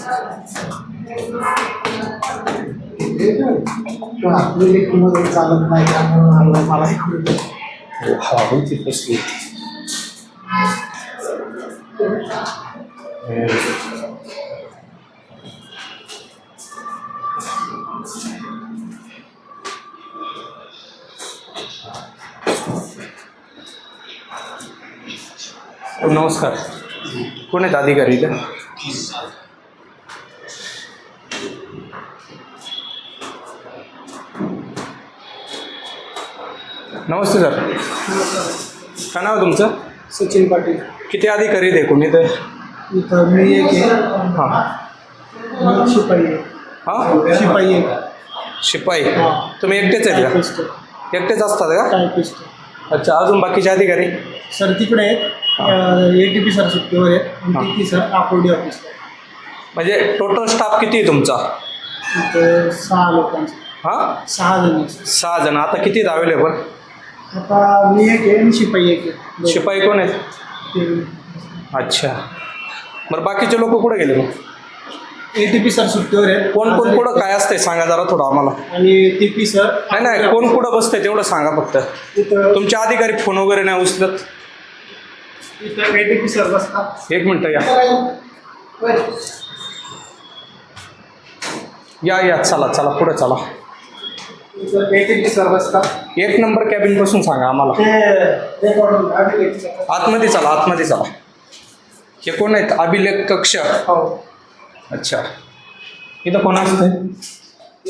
चालत नाही त्यामुळे मला हा होती कसली नमस्कार. कोण आहेत अधिकारी इथं? नमस्ते सर. काय नाव आहे तुमचं? सचिन पाटील. किती अधिकारी आहेत एकूण इथं? इथं मी एक आहे. हां शिपाई आहे. हां शिपाई आहे. शिपाई. तुम्ही एकटेच आहेत टायपिस्ट. का? एकटेच असतात का? टायपिस्ट. अच्छा. अजून बाकीचे अधिकारी? सर तिकडे आहेत. ATP सर सुट्टीवर आहेत. TP sir Akurdi office. म्हणजे टोटल स्टाफ किती आहे तुमचा? इथं 6 लोकांचं. हां 6 जण. 6 जण. आता किती आहेत अवेलेबल? आता मी एक आहे आणि शिपाई एक आहे. शिपाई कोण आहेत? अच्छा. बरं बाकीचे लोक कुठे गेले मग? ATP सर सुट्टीवर आहेत. कोण कोण कुठं काय असते सांगा जरा थोडं आम्हाला. आणि TP सर नाही कोण कुठं बसते तेवढं सांगा फक्त. इथं तुमचे अधिकारी फोन वगैरे नाही उचलत? ATP सर बसतात. एक मिनटं या चला चला पुढे चला. ATP सर बसतात. 1 नंबर कॅबिन पासून सांगा आम्हाला. आतमध्ये चला आतमध्ये चला. हे कोण आहेत? अभिलेख कक्ष. हो. अच्छा. इथं कोण असते?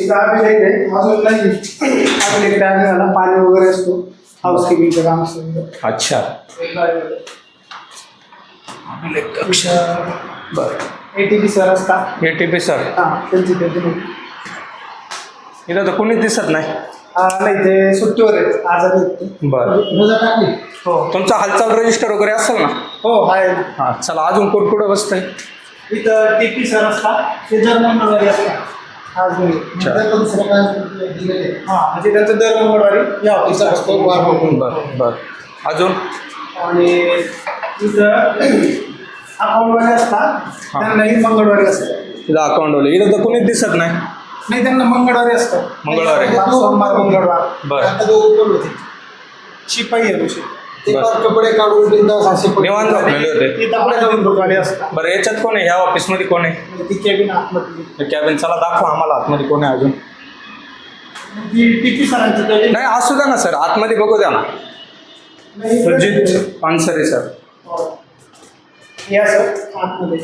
इथं अभिलेख आहे. अजून नाही अभिलेख तयार झाला. पाणी वगैरे असतो. हाऊसकीपिंगचं काम असतं. अच्छा. अभिलेख कक्ष. बरं. ATP सर असतात. ATP sir. हां त्यांची इथं तर कोणीच दिसत नाही. नाही ते सुट्टीवर आहेत. आजारी आहेत. बरं. रजा टाकली. हो तुमचा हालचाल रजिस्टर वगैरे असेल ना? हो आहे. हां चला. अजून कोण कुठं बसतंय? इथं TP सर असतात. ते दर मंगळवारी असतात. आज म्हणजे त्यांचं दर मंगळवारी या ऑफिसचा असतो. बरं बरं. अजून? आणि इथं अकाउंटवाले असतात. त्यांनाही मंगळवारी असतात. तिथं अकाउंटवाले. इथं तर कोणीच दिसत नाही. नाही त्यांना मंगळवारी असतं. मंगळवारी. सोमवार मंगळवार. बरं. आता दोघं पण होते. शिपाई आहे दुसरी. ते कपडे काढून निवांत झोपलेले होते. ते कपडे काढून धुतवाले असतात. बरं याच्यात कोण आहे? ह्या ऑफिसमध्ये कोण आहे? ती कॅबिन आतमध्ये. कॅबिन. चला दाखवा आम्हाला आतमध्ये कोण आहे अजून. ती TP सरांची कॅबिन. नाही असू द्या ना सर. आतमध्ये बघू द्या ना. सुजित पानसरे सर. या सर आतमध्ये.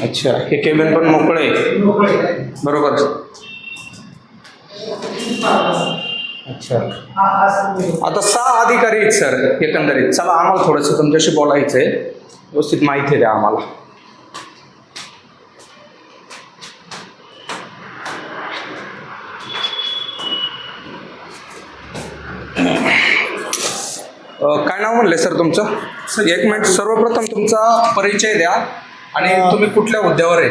अच्छा. हे केबिन पण मोकळे आहे. बरोबर. अच्छा. आता 6 अधिकारी आहेत सर एकंदरीत. चला आम्हाला थोडंसं तुमच्याशी बोलायचं आहे. व्यवस्थित माहिती द्या आम्हाला. काय नाव म्हणले सर तुमचं? 1 मिनिट. सर्वप्रथम तुमचा परिचय द्या आणि तुम्ही कुठल्या हुद्द्यावर आहे?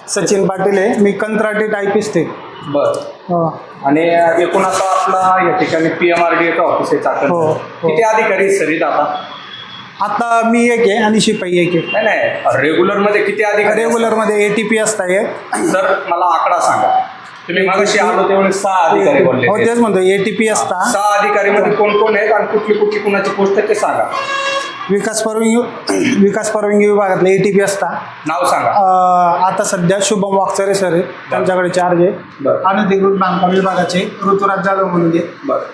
सचिन पाटील आहे. मी कंत्राटी टायपिस्ट आहे. बरं. आणि एकूण आता आपला या ठिकाणी PMRDA ऑफिस आहे चाकण. हो. किती अधिकारी सर इथं आता? आता मी एक आहे आणि शिपाई एक आहे. नाही रेग्युलर मध्ये किती अधिकारी? रेग्युलर मध्ये ATP असता एक. सर मला आकडा सांगा. तुम्ही मागाशी आलो तेवढे 6 अधिकारी बोलले. हो तेच म्हणतो. ATP असता. 6 अधिकारी मध्ये कोण कोण आहेत आणि कुठली कुठली कुणाची पोस्ट आहे ते सांगा. विकास परवानगी विभागातले ATP असता. नाव सांगा. आता सध्या शुभम वाकचरे सर आहेत. त्यांच्याकडे चार्ज आहे. अनधिकृत बांधकाम विभागाचे ऋतुराज जाधव म्हणून बरं.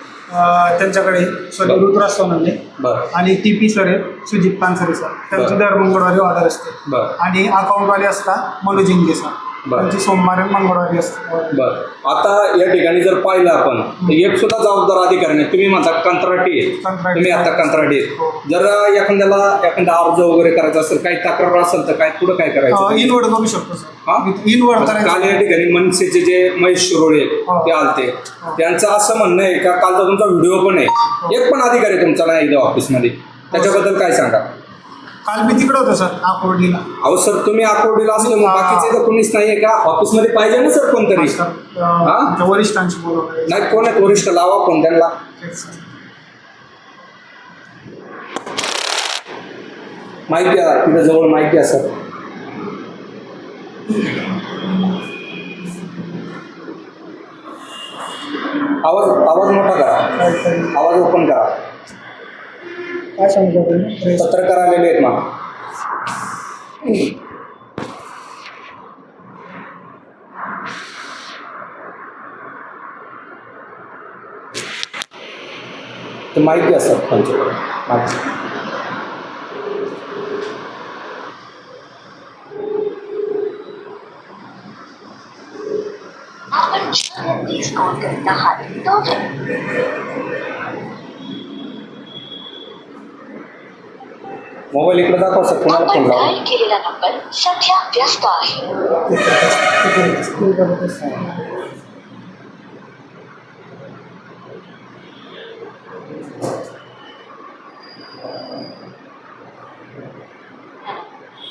त्यांच्याकडे ऋतुराज सोनवणे. बरं. आणि TP सर आहेत सुजित पानसरे सर. त्यांची दर मंगळवारी ऑर्डर असते. बरं. आणि अकाउंटवाले असतात मनोज इंगे सर. त्यांची सोमवारी मंगळवारी असते. बरं. आता या ठिकाणी जर पाहिलं आपण तर एक सुद्धा जबाबदार अधिकारी नाही. तुम्ही म्हणता कंत्राटी आहे. तुम्ही आता कंत्राटी आहे. जर एखादा अर्ज वगैरे करायचा असेल काही तक्रार असेल तर काय पुढे काय करायचं? इनवर्ड करू शकतो सर. इनवर्ड काल या ठिकाणी मनसेचे जे महेश शिरोळे ते आलते. त्यांचं असं म्हणणं आहे का कालचा तुमचा व्हिडिओ पण आहे. एक पण अधिकारी तुमचा नाही इथं ऑफिसमध्ये. त्याच्याबद्दल काय सांगा? काल मी तिकडे होतो सर आकुर्डीला. अहो सर तुम्ही आकुर्डीला असले मग बाकीचे तर कोणीच नाहीये का ऑफिसमध्ये? पाहिजे ना सर कोणतरी. वरिष्ठांशी बोलवलं. नाही कोण आहेत वरिष्ठ? लावा कोण त्यांना. माहिती आहे तिथे जवळ माहिती आहे सर. आवाज मोठा करा, आवाज ओपन करा. काय सांगतो तुम्ही? पत्रकार आलेले आहेत ना. ते माहिती असतात त्यांच्याकडे माहिती. आपण ज्या व्यक्तीस कॉल करत आहात तो मोबाईल इकडे दाखवा सर, कोणाला फोन आपण लावा. डायल केलेला नंबर सध्या व्यस्त आहे.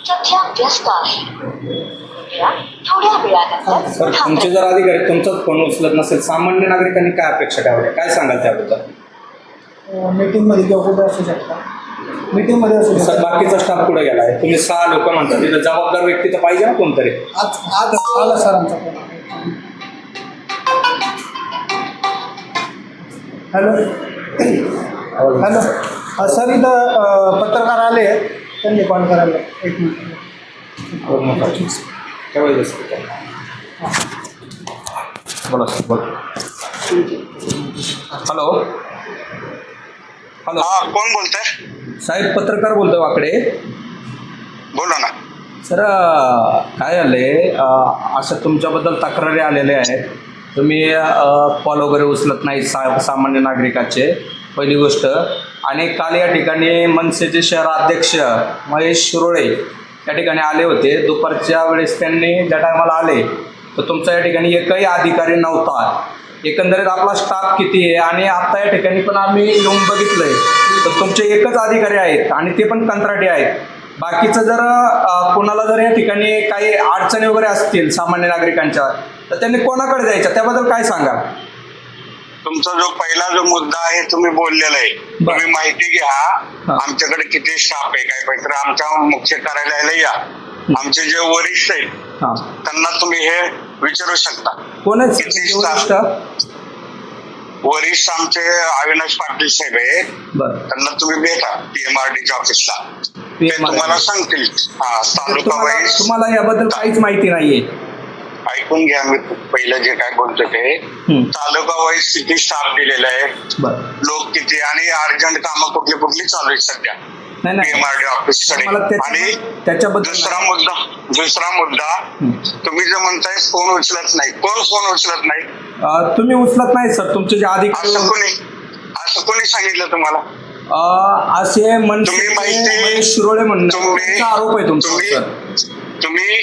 सध्या व्यस्त आहे. कृपया थोड्या वेळानंतर सर तुमचे जर अधिकारी तुमचाच फोन उचलत नसेल, सामान्य नागरिकांनी काय अपेक्षा ठेवल्या, काय सांगाल त्याबद्दल? मीटिंगमध्ये किंवा कुठे असू शकता, मीटिंगमध्ये असू सर शकता. बाकीचा स्टाफ कुठे गेलाय? तुम्ही 6 लोक म्हणता, तिथं जबाबदार व्यक्ती तर पाहिजे ना कोणतरी. आज आज आला सरांचा फोन. हॅलो हॅलो, सर इथं पत्रकार आले आहेत, त्यांनी कॉल करायला. एक मिनिट. बोला सर, बोला. हॅलो हॅलो, हा, कोण बोलतंय? साहेब पत्रकार बोलतोय वाकडे. बोला ना. सर काय झालंय, असं तुमच्याबद्दल तक्रारी आलेल्या आहेत. तुम्ही कॉल वगैरे उचलत नाही सामान्य नागरिकाचे, पहिली गोष्ट. आणि काल या ठिकाणी मनसेचे शहर अध्यक्ष महेश शिरोळे या ठिकाणी आले होते. दुपारच्या वेळेस त्यांनी ज्या टायमाला आले तर तुमचा या ठिकाणी एकही अधिकारी नव्हता. एकंदरीत आपला स्टाफ किती आहे, आणि आत्ता या ठिकाणी पण आम्ही येऊन बघितलंय तर तुमचे एकच अधिकारी आहेत आणि ते पण कंत्राटी आहेत. बाकीचं जर कोणाला जर या ठिकाणी काही अडचणी वगैरे असतील सामान्य नागरिकांच्या, तर त्यांनी कोणाकडे जायच्या, त्याबद्दल काय सांगा? तुमचा जो पहिला जो मुद्दा आहे तुम्ही बोललेला आहे, तुम्ही माहिती घ्या आमच्याकडे किती स्टाफ आहे, काय पाहिजे तर आमच्या मुख्य कार्यालयाला या. आमचे जे वरिष्ठ आहेत त्यांना तुम्ही हे विचारू शकता. कोण आहेत किती वरिष्ठ? स्टाफ? वरिष्ठ आमचे अविनाश पाटील साहेब आहेत, बरं, त्यांना तुम्ही भेटा PMRDच्या ऑफिसला, ते तुम्हाला सांगतील. हा, तालुका वाईज. तुम्हाला याबद्दल काहीच माहिती नाहीये? ऐकून घ्या, मी पहिलं जे काय बोलतो ते तालुका वाईज किती स्टाफ दिलेला आहे, बरं. लोक किती, आणि अर्जंट कामं कुठली कुठली चालू आहेत सध्या नाही नाही, PMRD ऑफिसकडे. आणि त्याच्याबद्दल दुसरा मुद्दा तुम्ही जे म्हणताय फोन उचलत नाही, कोण फोन उचलत नाही? तुम्ही उचलत नाही सर, तुमचे जे अधिकारी. असं कोणी सांगितलं तुम्हाला? असे तुम्ही माहिती- महेश शिरोळे म्हणून आरोप आहे तुमचा. तुम्ही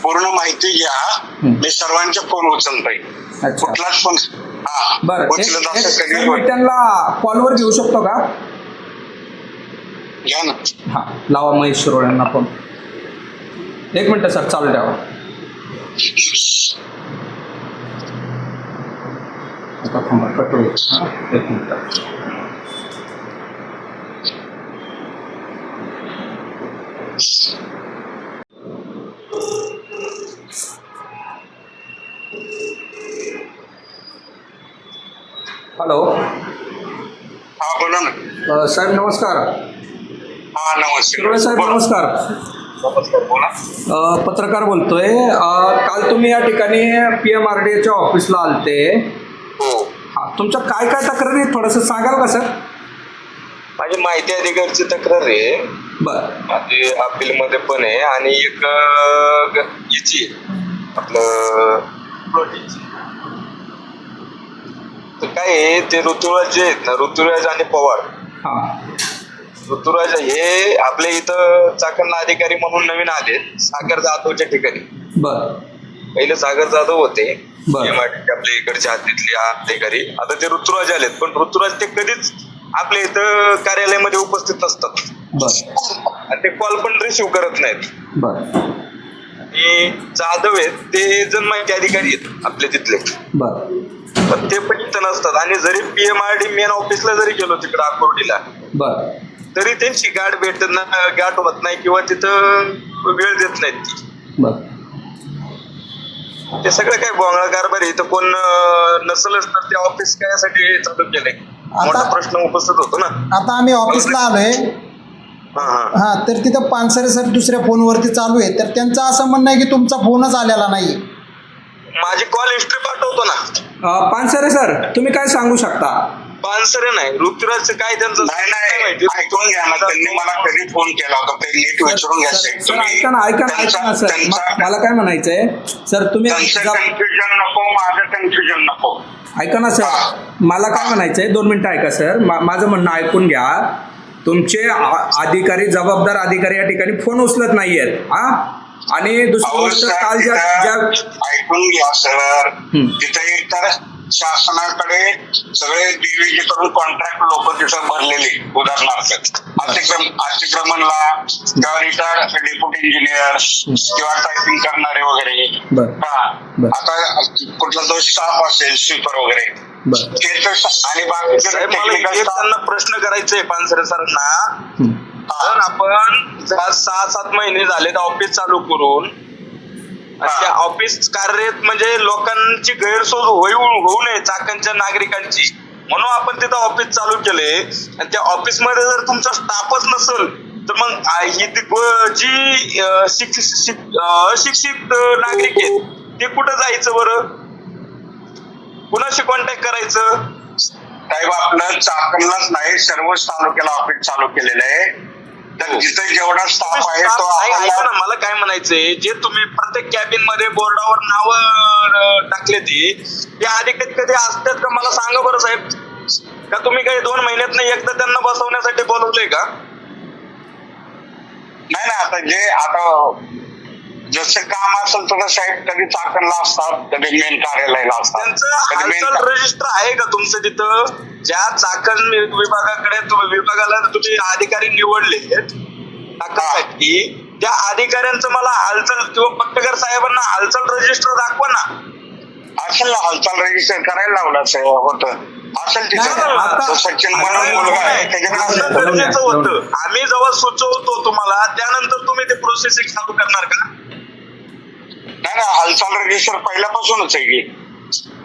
पूर्ण माहिती घ्या. मी सर्वांचे फोन उचलतोय, अच्छा. कुठलाच फोन बरं, उचलत असं कधी मी त्यांना कॉलवर घेऊ शकतो का? घ्या ना. हा, लावा महेश शिरोळ्यांना फोन. एक मिनिट सर, चालू ठेवा. कट होईल. एक मिनिट. हॅलो, हा, बोला ना. साहेब नमस्कार. हा, नमस्कार. शिरोळे साहेब नमस्कार. नमस्कार, बोला. पत्रकार बोलतोय. काल तुम्ही या ठिकाणी PMRDच्या ऑफिसला आलते. हो. हा, तुमच्या काय काय तक्रारी आहेत, थोडंसं सांगाल का सर? माझी माहिती अधिकारची तक्रार आहे, बरं. माझी अपील मध्ये पण आहे, आणि एक याची आपलं प्लॉटिंगची. तर काय आहे, ते ऋतुराज जे आहेत ना, ऋतुराज आणि पवार. हा, ऋतुराज हे आपल्या इथं चाकणला अधिकारी म्हणून नवीन आले, सागर जाधवच्या ठिकाणी. बरं पहिले सागर जाधव होते बरं. MRD आपल्या इकडच्या हद्दीतले अधिकारी. आता ते ऋतुराज आलेत, पण ऋतुराज ते कधीच आपल्या इथं कार्यालयामध्ये उपस्थित नसतात, बरं आणि ते कॉल पण रिसिव्ह करत नाहीत. बरं आणि जाधव आहेत ते जनमाहिती अधिकारी आहेत आपल्या तिथले, बरं पण ते पण इथं नसतात. आणि जरी PMRD मेन ऑफिसला जरी गेलो तिकडे आकुर्डीला, बरं तरी त्यांची गाठ होत नाही, किंवा तिथं वेळ देत नाहीत ती. बरं. ते सगळं काय बोंगळा कारभार इथं कोण नसलच तर ते ऑफिस काय साठी चालू केलंय मोठा प्रश्न उपस्थित होतो ना. आता आम्ही ऑफिसला आलोय. हा हा हा, तर तिथं पानसरे सर दुसऱ्या फोनवरती चालू आहे, तर त्यांचं असं म्हणणं आहे की तुमचा फोनच आलेला नाही. माझी कॉल हिस्ट्री पाठवतो ना. पानसरे सर तुम्ही काय सांगू शकता? पानसरे नाही, ऋतुराजचं काय त्यांचं नाही ऐकून घ्या ना, त्यांनी मला कधी फोन केला होता ते नीट विचारून घ्या साहेब. सर ऐका ना सर, मला काय म्हणायचंय सर, तुम्ही त्यांचं कन्फ्युजन नको, माझं कन्फ्युजन नको. ऐका ना सर, मला काय म्हणायचंय, 2 मिनिटं ऐका सर, माझं म्हणणं ऐकून घ्या. तुमचे अधिकारी, जबाबदार अधिकारी या ठिकाणी फोन उचलत नाहीयेत. हा, आणि दुसरी गोष्ट काल ज्या ऐकून घ्या सर, तिथे एक तर शासनाकडे सगळे डीव्हीजी करून कॉन्ट्रॅक्ट लोक तिथं भरलेले, उदाहरणार्थ अतिक्रमणला किंवा रिटायर्ड डेप्युटी इंजिनियर किंवा टायपिंग करणारे वगैरे. आता कुठला तो स्टाफ असेल स्वीपर वगैरे, आणि बाकीचे त्यांना प्रश्न करायचे पानसरे सरांना. तर आपण 6-7 महिने झालेत ऑफिस चालू करून, त्या ऑफिस कार्यरत म्हणजे लोकांची गैरसोय होऊ नये चाकणच्या नागरिकांची, म्हणून आपण तिथं ऑफिस चालू केले. आणि त्या ऑफिस मध्ये जर तुमचा स्टाफच नसेल तर मग जी अशिक्षित नागरिक आहेत ते कुठं जायचं बरं, कुणाशी कॉन्टॅक्ट करायचं? साहेब आपलं चाकणलाच नाही, सर्वच तालुक्याला ऑफिस चालू केलेलं आहे. तर जिथे जेवढा स्टाफ आहे तो ऐका ना, मला काय म्हणायचंय, जे तुम्ही प्रत्येक कॅबिन मध्ये बोर्डावर नाव टाकले ते अधिकारी कधी असतात का मला सांगा बरं साहेब. का तुम्ही काही 2 महिन्यात एकदा त्यांना बसवण्यासाठी बोलवलंय का? नाही, आता जसं काम असेल तसं साहेब कधी चाकणला असतात, कधी मेन कार्यालयाला असतात. त्यांचं हालचाल रजिस्टर आहे का तुमचं तिथं? ज्या चाकण विभागाला तुम्ही अधिकारी निवडले टाकण्यासाठी, त्या अधिकाऱ्यांचं मला हालचाल किंवा पट्टकर साहेबांना हालचाल रजिस्टर दाखवा ना. असेल ना, हालचाल रजिस्टर करायला लावलं होतं, असेल तिथे. सचिन म्हणून मुलगा आहे, त्याच्याकडे गरजेचं होतं. आम्ही जेव्हा सुचवतो तुम्हाला त्यानंतर तुम्ही ते प्रोसेसिंग चालू करणार का? नाही, हालचाल रजिस्टर पहिल्यापासूनच आहे की.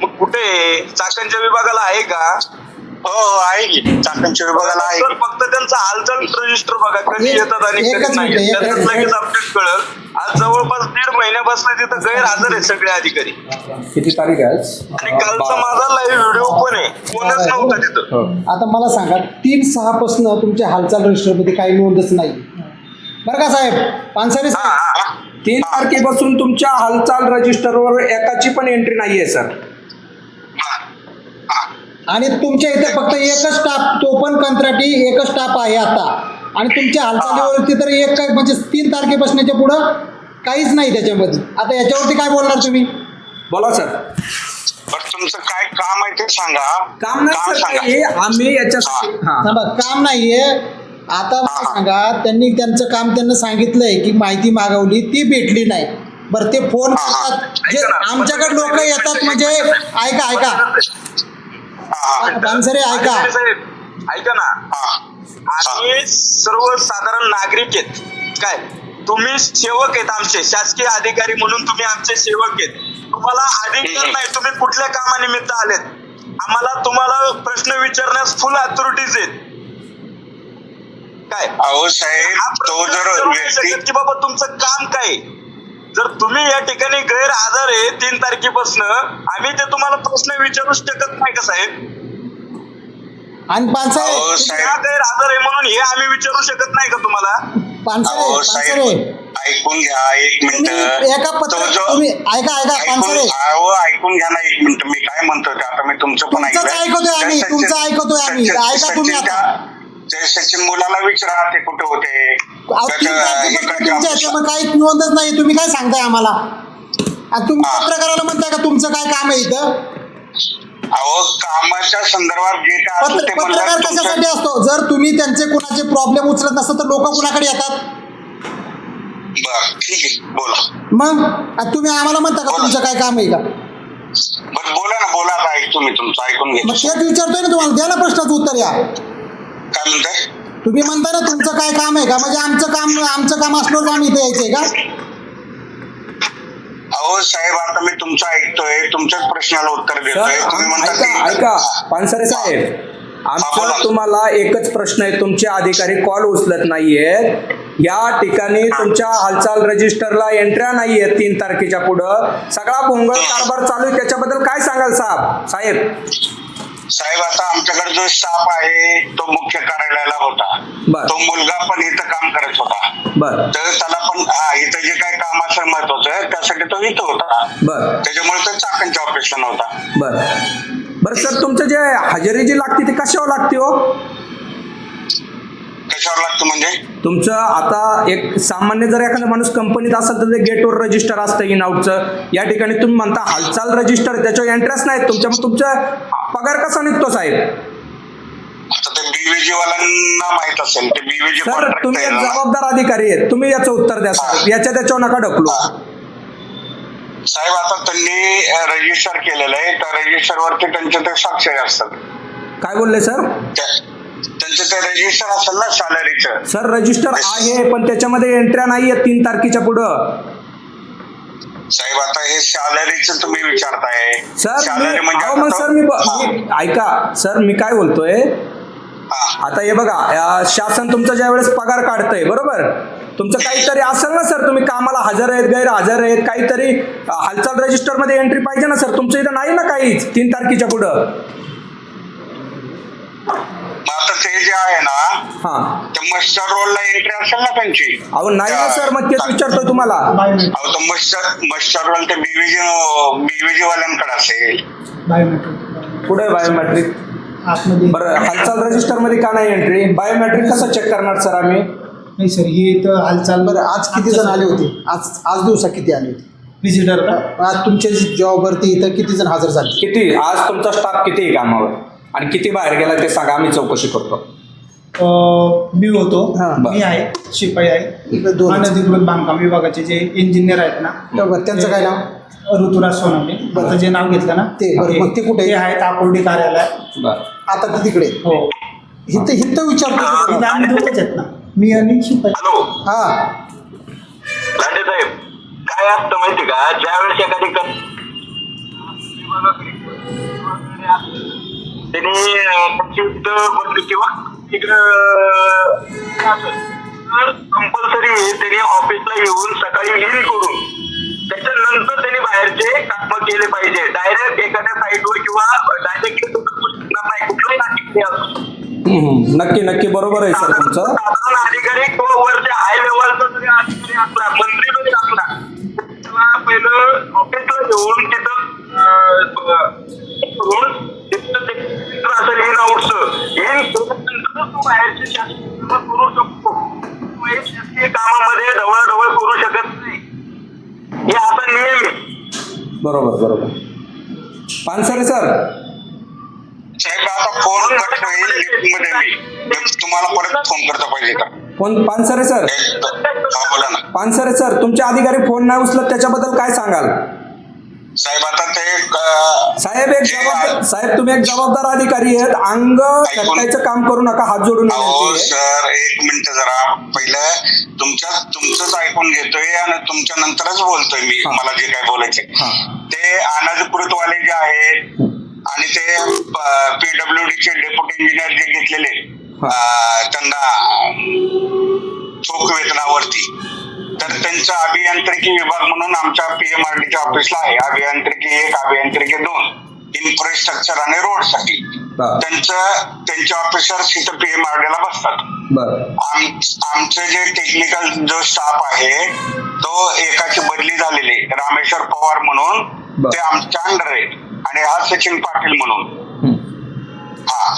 मग कुठे चाकणच्या विभागाला आहे का? हो आहे की, चाकणच्या विभागाला आहे. तर फक्त त्यांचा हालचाल रजिस्टर बघा, कधी येतात आणि कधी नाही, त्याच्यात लगेच अपडेट कळल. आज जवळपास 1.5 महिन्यापासून तिथं गैरहजर आहेत सगळे अधिकारी. किती तारीख आहे? आणि कालचा माझा लाईव्ह व्हिडिओ पण आहे, कोणच नव्हतं तिथं. आता मला सांगा, 3-6 पासून तुमच्या हालचाल रजिस्टरमध्ये काही नोंदच नाही बरं का साहेब? पानसरे साहेब, 3 तारखेपासून तुमच्या हालचाल रजिस्टरवर एकाची पण एंट्री नाहीये सर. आणि तुमच्या इथे फक्त एकच स्टाफ, तो पण कंत्राटी एकच स्टाफ आहे आता. आणि तुमच्या हालचालीवरती तर एक काय म्हणजे 3 तारखेपासूनच्या पुढं काहीच नाही त्याच्यामध्ये. आता याच्यावरती काय बोलणार तुम्ही? बोला सर. बरं, तुमचं काय काम आहे ते सांगा. काम नाही सर, हे आम्ही याच्यासाठी काम नाहीये. आता मला सांगा, त्यांनी त्यांचं काम त्यांना सांगितलंय की माहिती मागवली, ती भेटली नाही. बरं, ते फोन करतात, जे आमच्याकडे लोक येतात म्हणजे ऐका पानसरे ऐका ना, आम्ही सर्वसाधारण नागरिक आहेत काय, तुम्ही सेवक आहेत आमचे, शासकीय अधिकारी म्हणून तुम्ही आमचे सेवक आहेत. तुम्हाला अधिकार नाही, तुम्ही कुठल्या कामानिमित्त आलेत, आम्हाला तुम्हाला प्रश्न विचारण्यास फुल अथॉरिटीज आहेत काय. अहो साहेब, तो जर की बाबा तुमचं काम काय, जर तुम्ही या ठिकाणी गैरहजर आहे 3 तारखेपासून, आम्ही ते तुम्हाला प्रश्न विचारू शकत नाही का साहेब? आणि पानसरे गैरहजर आहे म्हणून हे आम्ही विचारू शकत नाही का तुम्हाला? पानसरे ऐकून घ्या 1 मिनिट. एका पत्र तुम्ही ऐका पानसरे, ऐकून घ्या ना 1 मिनिट. मी काय म्हणतोय आता, मी तुमचं पण ऐकतोय आम्ही. ऐका तुम्ही आता. ते सचिन मुलाला विचारा ते कुठे होते. काहीच नोंदच नाही. तुम्ही काय सांगताय आम्हाला? तुम्ही पत्रकाराला म्हणताय का तुमचं काय काम आहे इथं? अहो, कामाच्या संदर्भात जे काय पत्रकार कशासाठी असतो? जर तुम्ही त्यांचे कुणाचे प्रॉब्लेम उचलत नसतं तर लोक कुणाकडे येतात? बरं, ठीक आहे, बोला. मग तुम्ही आम्हाला म्हणता का तुमचं काय काम आहे का? बरं, बोला ना, बोला. तुम्ही तुमचं ऐकून घ्या. मग तेच विचारतोय ना तुम्हाला, द्या ना प्रश्नाचं उत्तर. या काय म्हणताय तुम्ही? म्हणता ना तुमचं काय काम आहे का, म्हणजे आमचं काम असल्यावर आम्ही इथे यायचंय का? अहो साहेब, आता मी तुमचं ऐकतोय, तुमच्याच प्रश्नाला उत्तर देतोय. तुम्ही म्हणता ऐका की ऐका पानसरे साहेब, आमचा तुम्हाला एकच प्रश्न आहे. तुमचे अधिकारी कॉल उचलत नाहीयेत. या ठिकाणी तुमच्या हालचाल रजिस्टरला एंट्र्या नाहीयेत 3 तारखेच्या पुढं. सगळा भोंगळ कारभार चालू आहे. त्याच्याबद्दल काय सांगाल साहेब? साहेब, आता आमच्याकडे जो स्टाफ आहे तो मुख्य कार्यालयाला होता. बर. तो मुलगा पण इथं काम करत होता. बर तर त्याला पण इथं जे काय काम असं महत्वाचं त्यासाठी तो इथं होता. बर त्याच्यामुळे तो चाकणच्या ऑफिसला नव्हता. बर बरं सर, तुमचं जे हजेरी जी लागते ती कशावर लागते हो? कशावर लागतं म्हणजे? तुमचं आता एक सामान्य जर एखादा माणूस कंपनीत असेल तर ते गेटवर रजिस्टर असतं इन आउटचं. या ठिकाणी तुम्ही म्हणता हालचाल रजिस्टर, त्याच्यावर एंट्रेस नाहीत तुमच्या. मग तुमचा पगार कसा निघतो साहेब? आता ते बीव्हीजी वाल्यांना माहित असेल. ते बीव्हीजी सर तुम्ही एक जबाबदार अधिकारी आहेत, तुम्ही याचं उत्तर द्या सर. याच्या त्याच्यावर नका ढकलू साहेब. आता त्यांनी रजिस्टर केलेलं आहे. त्या रजिस्टरवरती त्यांचे ते स्वाक्षरी असतात. काय बोलले सर? त्यांचं ते रजिस्टर असेल ना सॅलरीचं. सर रजिस्टर आहे पण त्याच्यामध्ये एंट्र्या नाही आहेत 3 तारखेच्या पुढं. साहेब, आता हे सॅलरीचं तुम्ही विचारताय. सर सॅलरी मग सर मी ऐका सर, मी काय बोलतोय आता हे बघा, शासन तुमचा ज्या वेळेस पगार काढतंय बरोबर, तुमचं काहीतरी असेल ना सर, तुम्ही कामाला हजर आहेत गैरहजर आहेत, काहीतरी हालचाल रजिस्टर मध्ये एंट्री पाहिजे ना सर. तुमचं इथं नाही ना काहीच 3 तारखेच्या पुढं. आता ते जे आहे ना, हा ते मस्टर रोलला एंट्री असेल ना त्यांची. अहो नाही ना सर, मग तेच विचारतोय तुम्हाला. अहो तर मस्टर रोल ते बीव्हीजी वाल्यांकडे असेल. पुढे बायोमेट्रिक. बरं, हालचाल रजिस्टर मध्ये का नाही एंट्री? बायोमेट्रिक कसं चेक करणार सर आम्ही? नाही सर, ही तर हालचाल. बरं, आज किती जण आले होते? आज दिवसा किती आले होते व्हिजिटर का? आज तुमच्या जॉबवरती इथं किती जण हजर झाले? किती आज तुमचा स्टाफ किती आहे कामावर आणि किती बाहेर गेला ते सांगा, आम्ही चौकशी करतो. मी होतो. हां. मी आहे, शिपाई आहे. इकडे 2 अनधिकृत बांधकाम विभागाचे जे इंजिनियर आहेत ना, बरं, त्यांचं काय नाव? ऋतुराज सोनावणे. आता जे नाव घेतलं ना ते बरं, मग ते कुठे आहे? ते आहेत आकुर्डी कार्यालय. बरं आता ते तिकडे हो, हिथं विचारतो इथं आम्ही दोघंच आहेत ना, मी आणि शिपाई. हॅलो हा लांडे साहेब, काय असतं माहिती का, ज्यावेळेस एखादी किंवा कंपल्सरी त्यांनी ऑफिसला येऊन सकाळी इन करून त्याच्यानंतर त्यांनी बाहेरचे काम केले पाहिजे. डायरेक्ट एखाद्या साईटवर किंवा डायरेक्टली कुठलाही नक्की नक्की बरोबर आहे सर तुमचं. साधारण अधिकारी किंवा वरच्या हाय लेवलचा जरी अधिकारी असला, मंत्री जरी असला, त्याला पहिलं ऑफिसला घेऊन तिथं असेल इन आउटचं इन केल्यानंतर तो बाहेरचे शासकीय कामं करू शकतो. शासकीय कामामध्ये ढवळाढवळ करू शकत नाही. हे आता नियम आहे. बरोबर बरोबर. पानसरे सर, साहेब, आता फोन कट होईल लिफ्टमध्ये. मी तुम्हाला परत फोन करता पाहिजे का? पानसरे सर, हा, बोला ना. पानसरे सर, तुमचे अधिकारी फोन नाही उचलत त्याच्याबद्दल काय सांगाल? साहेब, आता ते साहेब तुम्ही एक जबाबदार अधिकारी आहेत, अंग कटायचं काम करू नका, हात जोडून अहो विनंती आहे. सर, एक मिनिट जरा. पहिलं तुमचंच ऐकून घेतोय आणि तुमच्या नंतरच बोलतोय मी. हा. मला जे काय बोलायचे हा. ते अनधिकृतवाले जे आहेत आणि ते PWD चे डेप्युटी इंजिनियर जे घेतलेले त्यांना चोख वेतनावरती, तर त्यांचा अभियांत्रिकी विभाग म्हणून आमच्या PMRDच्या ऑफिसला आहे. अभियांत्रिकी 1, अभियांत्रिकी 2, इन्फ्रास्ट्रक्चर आणि रोडसाठी त्यांचे ऑफिसर्स इथं PMRDला बसतात. आमचं जे टेक्निकल जो स्टाफ आहे तो एकाची बदली झालेली, रामेश्वर पवार म्हणून, ते आमच्या अंडर आहेत. आणि हा सचिन पाटील म्हणून. हा,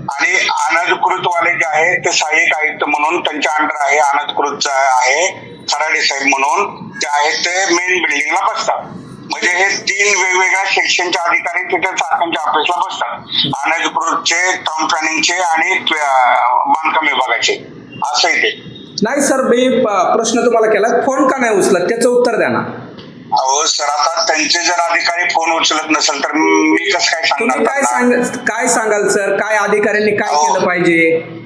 आणि अनधिकृतवाले जे आहे ते सहाय्यक आयुक्त म्हणून त्यांच्या अंडर आहे. अनधिकृत आहे खराडे साहेब म्हणून ते आहेत, ते मेन बिल्डिंगला बसतात. म्हणजे हे 3 वेगवेगळ्या सेक्शनचे अधिकारी तिथे चाकणच्या ऑफिसला बसतात. अनधिकृतचे, टाउन प्लॅनिंगचे आणि बांधकाम विभागाचे, असं ते. नाही सर, मी प्रश्न तुम्हाला केला, फोन का नाही उचलत त्याचं उत्तर द्या ना. अहो सर, आता त्यांचे जर अधिकारी फोन उचलत नसेल तर मी कसं काय तुम्ही सांगणार? काय सांगाल सर, काय अधिकाऱ्यांनी काय केलं पाहिजे?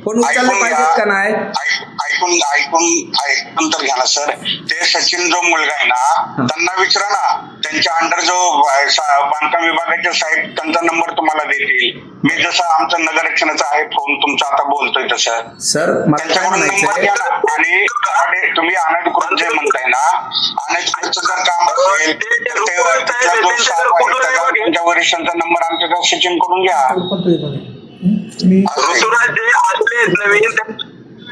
फोन उचलले पाहिजेत का नाही? ऐकून ऐकून तर घ्या ना सर. ते सचिन जो मुलगा आहे ना त्यांना विचारा ना, त्यांच्या अंडर जो बांधकाम विभागाचे साहेब त्यांचा नंबर तुम्हाला देतील. मी जसं आमचं नगररक्षणाचा आहे फोन तुमचा आता बोलतोय तसं सर मला काय त्यांच्याकडून नंबर म्हणायचंय, घ्या ना. आणि तुम्ही अनधिकृत जे म्हणताय ना, अनधिकृतचं जर काम असेल तर तिथला जो स्टाफ आहे त्याला तुमच्या वरिष्ठांचा नंबर आमच्याकडे सचिन करून घ्या. मी ऋतुराज जे असले नवीन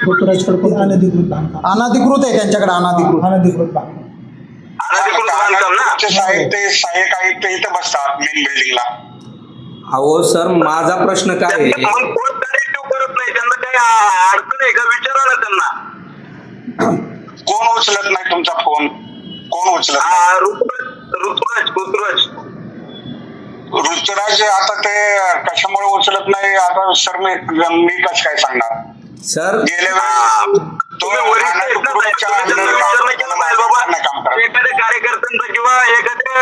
ऋतुराजकडे पण अनधिकृत बांधकाम अनधिकृत आहे त्यांच्याकडे, अनधिकृत. अनधिकृत बांधकाम अनधिकृत बांधकाम ना. सहाय्यक आयुक्त इथं बसतात मेन बिल्डिंगला. अहो सर माझा प्रश्न काय आहे, मग कोण कनेक्टिव्ह करत नाही, त्यांना काही अडचण आहे का विचारा ना त्यांना. कोण उचलत नाही तुमचा फोन? कोण उचलत नाही? ऋतुराज ऋतुराज आता ते कशामुळे उचलत नाही आता सर मी कसं काय सांगणार. सर गेल्या वेळेस तो तुम्ही वरिष्ठ आहेत ना, ग्रुपच्या तुम्ही त्यांना विचारणं केलं पाहिजे काम बाबा. करत. एखाद्या कार्यकर्त्यांचा किंवा एखाद्या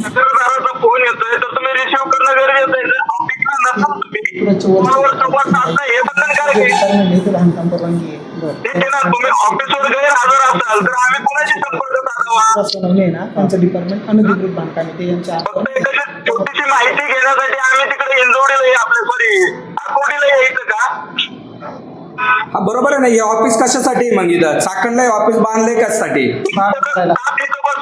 तक्रारदाराचा फोन येतोय तर तुम्ही रिसिव्ह करणं गरजेचं आहे. जर ऑफिसला नसाल तुम्ही फोनवर संवाद साधता हे बंधनकारक आहे. ते बांधकाम परवानगी आहे. बरं. ठीक आहे ना, तुम्ही ऑफिसवर गैरहजर असाल तर आम्ही कोणाशी संपर्क साधावा. सोनवणे आहे ना, त्यांचं डिपार्टमेंट अनधिकृत बांधकाम आहे. ते यांच्या फक्त एखादी छोटीशी माहिती घेण्यासाठी आम्ही तिकडे इंजोडीला आपल्या सॉरी अकोटीला यायचं का? हा बरोबर आहे ना, हे ऑफिस कशासाठी आहे मग इथं चाकणला ऑफिस बांधलंय कशासाठी? ऑफिस बंद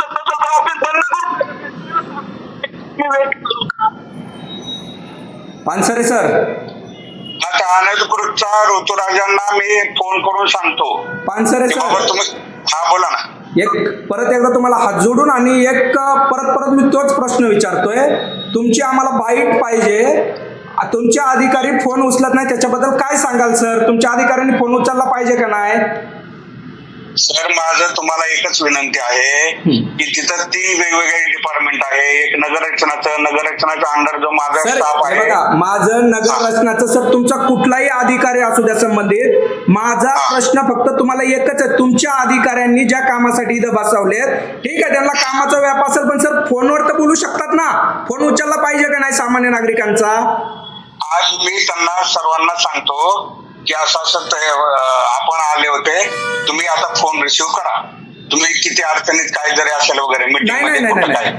पानसरे सर आता अनधिकृतचा ऋतुराजांना मी फोन करून सांगतो पानसरे की बाबा सर तुम्ही हा बोला ना. परत एकदा तुम्हाला हात जोडून आणि परत मी तोच प्रश्न विचारतोय, तुमची आम्हाला बाईट पाहिजे. तुमचे अधिकारी फोन उचलत नाही त्याच्याबद्दल काय सांगाल सर? तुमच्या अधिकाऱ्यांनी फोन उचलला पाहिजे का नाही? सर माझं तुम्हाला एकच विनंती आहे की तिथं 3 वेगवेगळे डिपार्टमेंट आहे. एक नगररक्षणाचा अंडर जो माझा सर स्टाफ हे आहे. बघा, माझं नगर रचनाचं सर तुमचा कुठलाही अधिकारी असू द्या संबंधित, माझा प्रश्न फक्त तुम्हाला एकच आहे, तुमच्या अधिकाऱ्यांनी ज्या कामासाठी इथं बसवलेत ठीक आहे, त्यांना कामाचा व्याप असेल पण सर फोनवर तर बोलू शकतात ना. फोन उचलला पाहिजे का नाही सामान्य नागरिकांचा? आज मी त्यांना सर्वांना सांगतो की असं आपण आले होते, तुम्ही आता फोन रिसिव्ह करा. तुम्ही किती अडचणीत काय जरी असेल वगैरे नाही.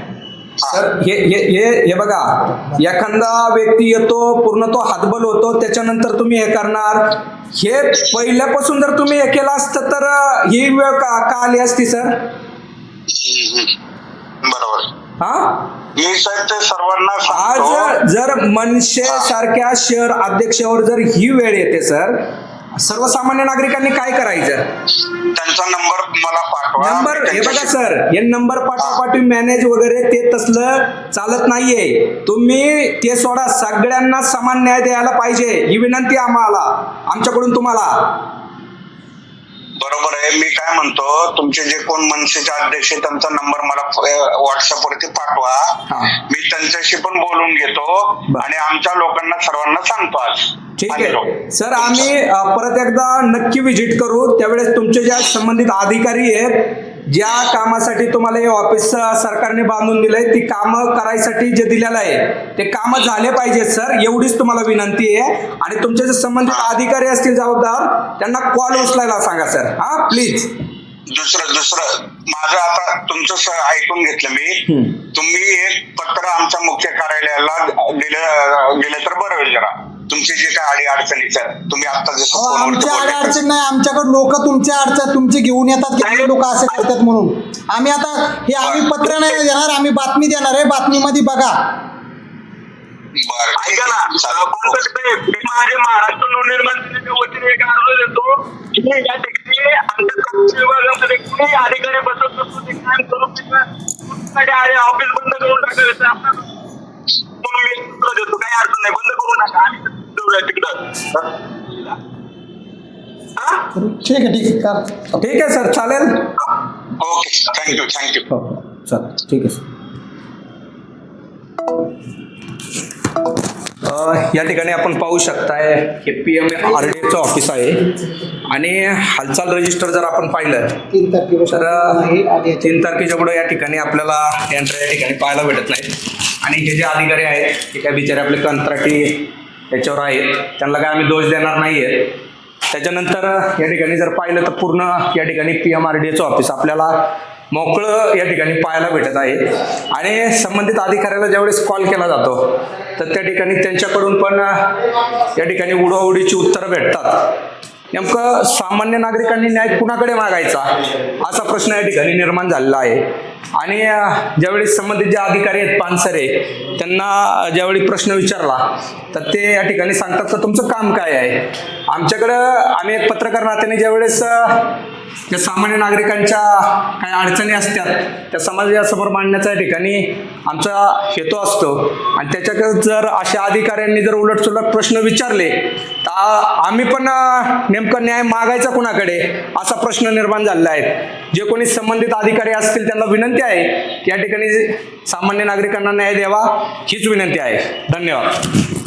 सर हे बघा, एखादा व्यक्ती येतो पूर्ण तो हातबल होतो त्याच्यानंतर तुम्ही हे करणार. हे पहिल्यापासून जर तुम्ही हे केलं असतं तर ही वेळ का आली असती सर? बरोबर. हा मी साहेब ते सर्वांना आज सांगतो. जर मनसे सारख्या शहर अध्यक्षावर जर ही वेळ येते सर, सर्वसामान्य नागरिकांनी काय करायचं? त्यांचा नंबर मला पाठवा. नंबर हे बघा सर, हे नंबर पाठोपाठी मॅनेज वगैरे ते तसलं चालत नाहीये. तुम्ही ते सोडा, सगळ्यांना समान न्याय द्यायला पाहिजे ही विनंती आम्हाला आमच्याकडून तुम्हाला. बरोबर आहे. मी काय म्हणतो, तुमचे जे कोण मनसेचे अध्यक्ष त्यांचा नंबर मला व्हॉट्सअपवरती पाठवा. मी त्यांच्याशी पण बोलून घेतो आणि आमच्या लोकांना सर्वांना सांगतो आज. ठीक आहे सर, आम्ही परत एकदा नक्की व्हिजिट करू. त्यावेळेस तुमचे ज्या संबंधित अधिकारी आहेत, ज्या कामासाठी तुम्हाला हे ऑफिस सरकारने बांधून दिलंय, ती कामं करायसाठी जे दिलेलं आहे ते कामं झाले पाहिजेत सर, एवढीच तुम्हाला विनंती आहे. आणि तुमचे जे संबंधित अधिकारी असतील जबाबदार, त्यांना कॉल उचलायला सांगा सर. हा प्लीज. दुसरं माझं आता तुमचं ऐकून घेतलं मी. तुम्ही एक पत्र आमच्या मुख्य कार्यालयाला दिलं तर बरं होईल जरा. तुमची जे काय अडी अडचणीचं तुम्ही आता जसं आमच्या अडचण नाही, आमच्याकडे लोक तुमच्या अडचण तुमची घेऊन येतात की लोक असे करतात म्हणून आम्ही आता हे आम्ही पत्र नाही देणार, आम्ही बातमी देणार आहे. बातमीमध्ये बघा. ऐका ना, मी माझ्या महाराष्ट्र नवनिर्माण सेनेच्या वतीने एक अर्ज देतो की या ठिकाणी आमच्या विभागामध्ये कुणी अधिकारी बसत नसतो, ते काम करून ऑफिस बंद करून टाकायचं म्हणून मी देतो. काही अडचण नाही, बंद करू नका. आम्ही तिकडं ठीक आहे सर, चालेल. Okay, thank you. चालेल, ठीक आहे सर. या ठिकाणी आपण पाहू शकताय हे PMRDAचं ऑफिस आहे आणि हालचाल रजिस्टर जर आपण पाहिलं 3 तारखेपासून तर 3 तारखेच्या पुढे या ठिकाणी आपल्याला एंट्री या ठिकाणी पाहायला भेटत नाहीत. आणि हे जे अधिकारी आहेत ते काय बिचारे आपले कंत्राटी याच्यावर आहेत, त्यांना काय आम्ही दोष देणार नाही आहेत. त्याच्यानंतर या ठिकाणी जर पाहिलं तर पूर्ण या ठिकाणी PMRDAचं ऑफिस आपल्याला मोकळं या ठिकाणी पाहायला भेटत आहे. आणि संबंधित अधिकाऱ्याला ज्यावेळेस कॉल केला जातो तर त्या ठिकाणी त्यांच्याकडून पण या ठिकाणी उडवाउडीची उत्तरं भेटतात. नेमकं सामान्य नागरिकांनी न्याय कुणाकडे मागायचा असा प्रश्न या ठिकाणी निर्माण झालेला आहे. आणि ज्यावेळी संबंधित जे अधिकारी आहेत पानसरे त्यांना ज्यावेळी प्रश्न विचारला तर ते या ठिकाणी सांगतात का तुमचं काम काय आहे. आमच्याकडं आम्ही एक पत्रकार नात्याने ज्यावेळेस ज्या सामान्य नागरिकांच्या काही अडचणी असतात त्या समाजासमोर मांडण्याचा या ठिकाणी आमचा हेतू असतो. आणि त्याच्याकडे जर अशा अधिकाऱ्यांनी जर उलटसुलट प्रश्न विचारले तर आम्ही पण नेमकं न्याय मागायचा कुणाकडे असा प्रश्न निर्माण झालेला आहे. जे कोणी संबंधित अधिकारी असतील त्यांना विनंती आहे की या ठिकाणी सामान्य नागरिकांना न्याय द्यावा हीच विनंती आहे. धन्यवाद.